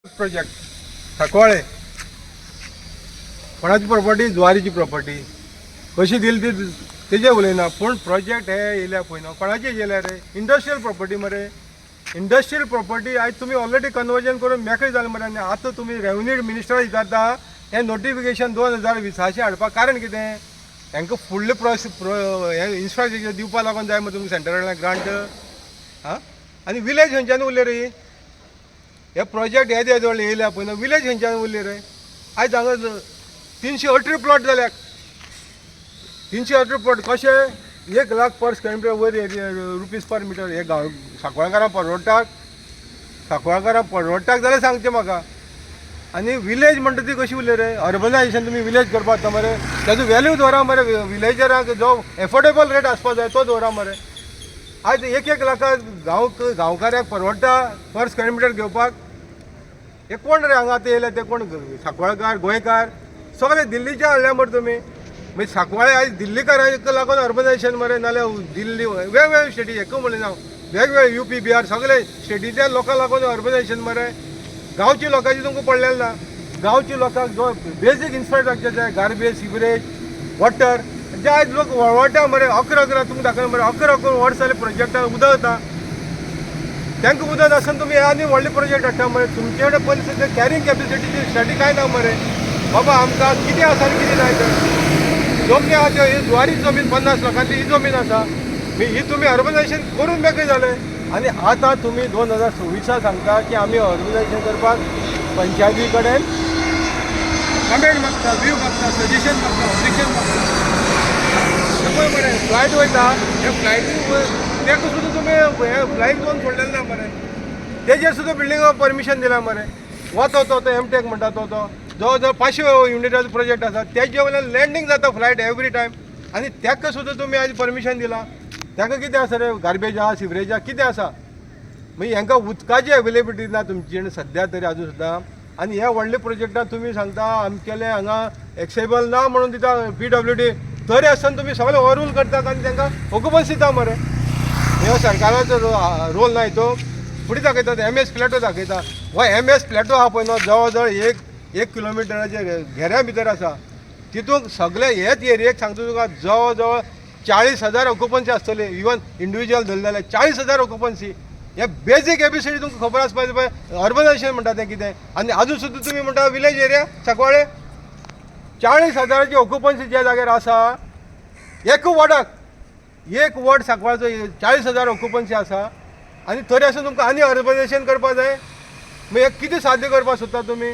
project सकवाळे कोणाची property ज्वारीची property कशी दिली ती तेजे उलयना पूण प्रोजेक्ट हे येयल्या पळय न्हू कोणाची येयल्या रे इंडस्ट्रियल प्रॉपर्टी मरे इंडस्ट्रियल प्रॉपर्टी आयज तुमी ऑलरेडी कन्वर्जन करून मेकळे जालें मरे आनी आतां तुमी रेवन्यू मिनिस्टर विचारता हें नोटिफिकेशन 2020 हाडपाक कारण कितें हांकां फुडले हे इन्फ्रास्ट्रक्चर दिवपा लागून जाय मरे तुमकां सेंट्रल ग्रांट हां आनी विलेज खंयच्यान उरले रे हे प्रोजेक्ट हे व्हडले येयल्या पळय न्हू विलेज खंयच्यान उरले रे आयज हांगा 318 प्लॉट जाल्यात 318 प्लॉट कशे 1 लाख पर स्क्वेअर मिटर वयर रुपीज पर मिटर हे गांव सांकवाळकारांक परवडटाक जाल्यार सांगचें म्हाका आनी विलेज म्हणटा ती कशी उरली रे अर्बनायझेशन तुमी विलेज करपाक मरे ताजो वॅल्यू दवरा मरे विलेजराक जो एफोर्डेबल रेट आसपाक जाय तो दवरा मरे आयज 1 लाखाक गांवकाऱ्याक परवडटा पर स्क्वेअर मिटर घेवपाक हे कोण रे हांगा आतां येयले ते कोण सांकवाळकार गोंयकार सगळे दिल्लीच्या हाडल्या मरे तुमी मागीर सांकवाळे आयज दिल्लीकारांक लागून अर्बनायझेशन मरे नाल्यार दिल्ली वेगवेगळे स्टेटी एकू म्हणलें हांव वेगवेगळे UP बिहार सगळे स्टेटीच्या लोकांक लागून अर्बनायझेशन मरे गांवची लोकांची तुमकां पडलेलें ना गांवच्या लोकांक जो बेजीक इन्फ्रास्ट्रक्चर जाय गार्बेज सिवरेज वॉटर जे आयज लोक वळवटा मरे 11 तुमकां दाखयला मरे 11 वर्स जाले प्रोजेक्टान उदक येता तांकां उदक आसतना तुमी आनी व्हडले प्रोजेक्ट हाडटा मरे तुमचे कडेन पयलीं कॅरींग कॅपेसिटीची स्टडी काय ना मरे बाबा आमकां कितें आसा आनी कितें ना तर जमनी आसा ही ज्वारी जमीन 50 लाखांची ही जमीन आसा ही तुमी अर्बनायझेशन करून मेकळे जाले आनी आतां तुमी 2026 सांगता की आमी अर्बनायझेशन करपाक पंचायती कडेन कमेंट मागता व्यू मागता सजेशन मागता ऑब्जेक्शन मागता पळय मरे फ्लायट वयता हे फ्लायटी ताका सुद्दां तुमी हे फ्लायट दोन सोडलेले ना मरे तेजेर सुद्दां बिल्डिंगाक परमिशन दिला मरे वता तो एमटेक म्हणटा तो जवळ जवळ 500 युनिटाचो प्रोजेक्ट आसा तेजे वयल्यान लँडींग जाता फ्लायट एवरी टायम आनी ताका सुद्दां तुमी आयज परमिशन दिला ताका कितें आसा रे गार्बेज आहा सिवरेज आहा कितें आसा मागीर हांकां उदकाची अवेलेबिलिटी ना तुमचे कडेन सद्या तरी आजून सुद्दां आनी हे व्हडले प्रोजेक्टां तुमी सांगता आमकेले हांगा एक्सेबल ना म्हणून दिता PWD तरी आसतना तुमी सगळे ओवररूल करतात आनी तांकां ऑक्युपन्सी दिता मरे हे सरकाराचो रोल ना तो फुडें दाखयता MS फ्लॅटो दाखयता हो MS फ्लॅटो आहा पळय न्हू जवळ जवळ 1 किलोमिटराचे घेऱ्या भितर आसा तितूंक सगळे हेच एरियेक सांगता तुका जवळ जवळ 40,000 ऑक्युपन्सी आसतली इवन इंडिविज्युअल धरले जाल्यार 40,000 ऑक्युपन्सी हे बेजीक एबीसीडी तुमकां खबर आसपाक जाय पळय अर्बनायझेशन म्हणटा तें कितें आनी आजून सुद्दां तुमी म्हणटा विलेज एरिया सांकवाळे 40,000ची ऑक्युपन्सी ज्या जाग्यार आसा एक वॉर्ड सांकवाळचो 40,000 ऑक्युपन्सी आसा आनी तरी आसून तुमकां आनी अर्बनायझेशन करपाक जाय मागीर कितें साध्य करपाक सोदता तुमी